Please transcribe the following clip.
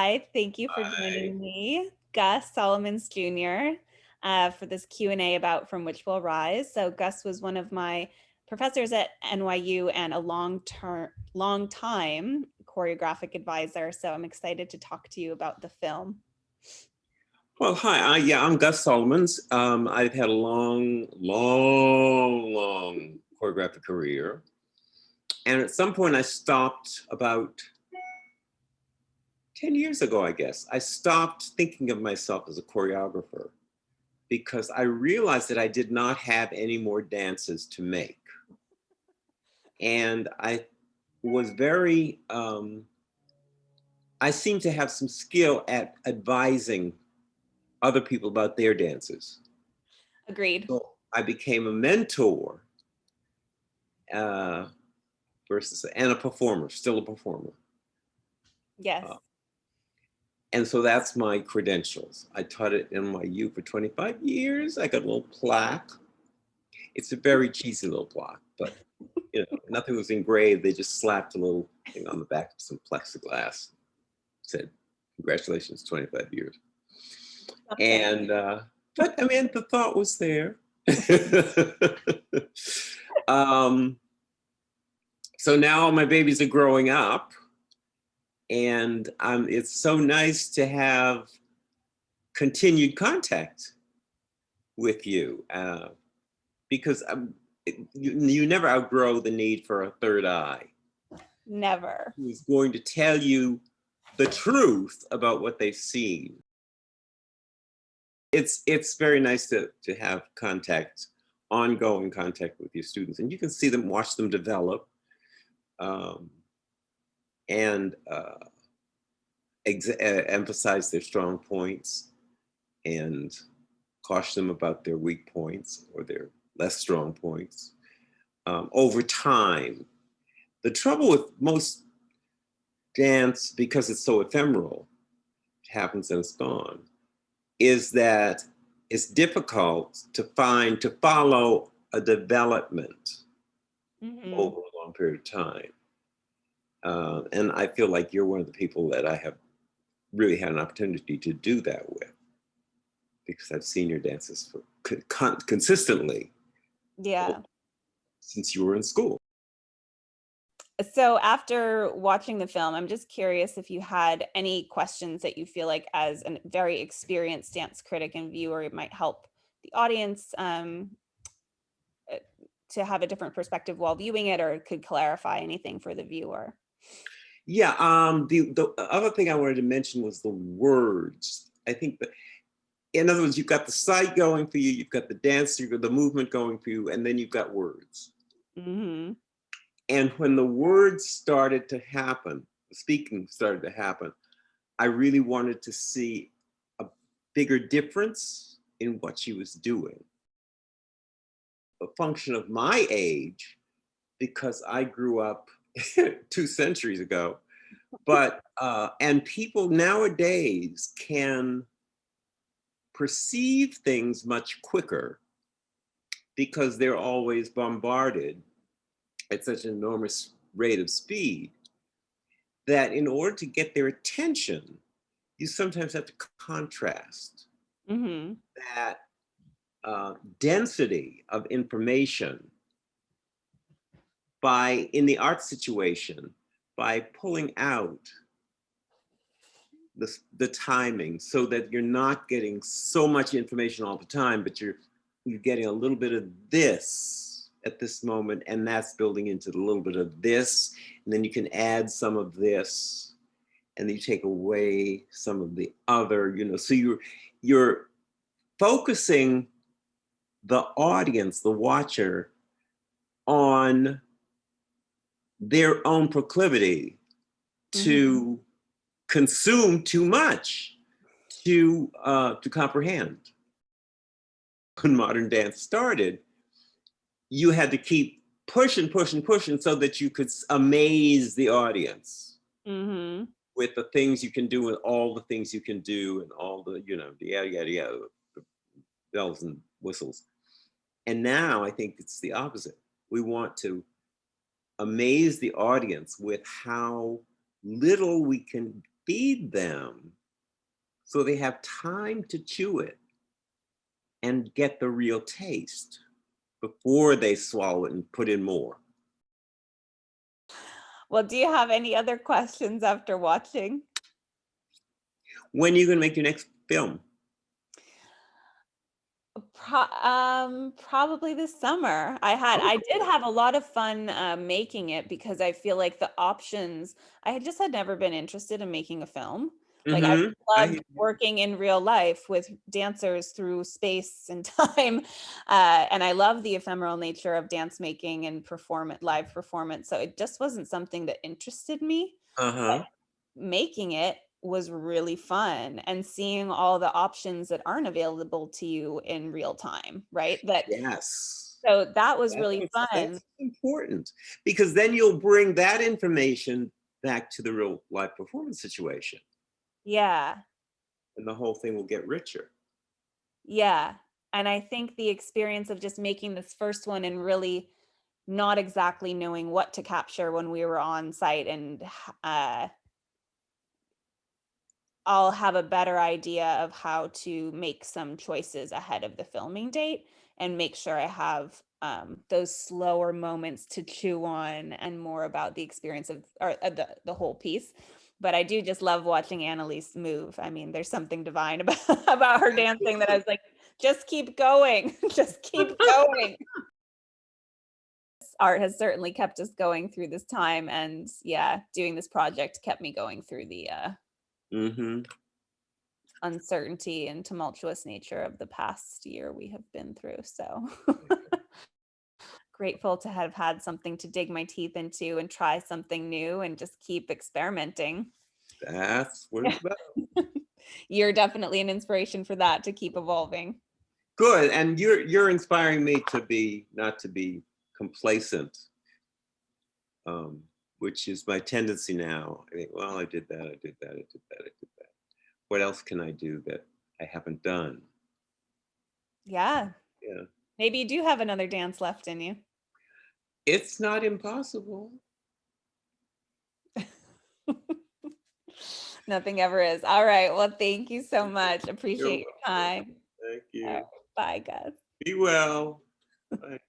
Hi, thank you for Hi. joining me, Gus Solomons Jr., for this Q&A about From Which Will Rise. So Gus was one of my professors at NYU and a long time choreographic advisor. So I'm excited to talk to you about the film. Well, hi. Yeah, I'm Gus Solomons. I've had a long choreographic career. And at some point I stopped about 10 years ago, I guess. I stopped thinking of myself as a choreographer because I realized that I did not have any more dances to make. And I was I seemed to have some skill at advising other people about their dances. Agreed. So I became a mentor uh, and a performer, still a performer. Yes. Uh, and so that's my credentials. I taught at NYU for 25 years. I got a little plaque. It's a very cheesy little plaque, but nothing was engraved. They just slapped a little thing on the back of some plexiglass. Said, "Congratulations, 25 years." Something. And but I mean, the thought was there. um, so now my babies are growing up, and it's so nice to have continued contact with you because you never outgrow the need for a third eye. Never. Who's going to tell you the truth about what they've seen. It's very nice to have contact, ongoing contact with your students, and you can see them, watch them develop, and emphasize their strong points and caution them about their weak points or their less strong points over time. The trouble with most dance, because it's so ephemeral, it happens and it's gone, is that it's difficult to follow a development Mm-hmm. over a long period of time. And I feel like you're one of the people that I have really had an opportunity to do that with, because I've seen your dances consistently Yeah. since you were in school. So after watching the film, I'm just curious if you had any questions that you feel like as a very experienced dance critic and viewer, it might help the audience to have a different perspective while viewing it, or could clarify anything for the viewer. Yeah, the other thing I wanted to mention was the words. I think that, in other words, you've got the sight going for you, you've got the dance, you've got the movement going for you, and then you've got words. Mm-hmm. And when the words started to happen, speaking started to happen, I really wanted to see a bigger difference in what she was doing. A function of my age, because I grew up 2 centuries ago, but and people nowadays can perceive things much quicker because they're always bombarded at such an enormous rate of speed that in order to get their attention, you sometimes have to contrast Mm-hmm. that density of information by, in the art situation, by pulling out the timing so that you're not getting so much information all the time, but you're getting a little bit of this at this moment, and that's building into a little bit of this, and then you can add some of this, and then you take away some of the other, so you're focusing the audience, the watcher, on their own proclivity Mm-hmm. to consume too much to comprehend. When modern dance started, you had to keep pushing so that you could amaze the audience Mm-hmm. with the things you can do and all the things you can do and all the, the yada, yada, yada, the bells and whistles. And now I think it's the opposite. We want to amaze the audience with how little we can feed them so they have time to chew it and get the real taste before they swallow it and put in more. Well, do you have any other questions after watching? When are you going to make your next film? Probably this summer. I did have a lot of fun making it because I feel like the options, I just had never been interested in making a film. Like I Mm-hmm. loved working in real life with dancers through space and time. And I love the ephemeral nature of dance making and live performance. So it just wasn't something that interested me. Uh-huh. Making it was really fun, and seeing all the options that aren't available to you in real time, right? Yes. So that was really fun. That's important, because then you'll bring that information back to the real life performance situation, Yeah. and the whole thing will get richer. Yeah. And I think the experience of just making this first one and really not exactly knowing what to capture when we were on site, and I'll have a better idea of how to make some choices ahead of the filming date and make sure I have those slower moments to chew on and more about the experience of the whole piece. But I do just love watching Annalise move. I mean, there's something divine about her dancing that I was like, just keep going, just keep going. Art has certainly kept us going through this time, and yeah, doing this project kept me going through the Mm-hmm. uncertainty and tumultuous nature of the past year we have been through. So grateful to have had something to dig my teeth into and try something new and just keep experimenting. That's what it's about. You're definitely an inspiration for that, to keep evolving. Good, and you're inspiring me to be not to be complacent, um, which is my tendency now. I think, well, I did that, I did that, I did that, I did that. What else can I do that I haven't done? Yeah. Yeah, Maybe you do have another dance left in you. it's not impossible. Nothing ever is. All right. Well, thank you so much. You're Appreciate your welcome. time. Thank All right. you. Bye, guys. Be well. Bye.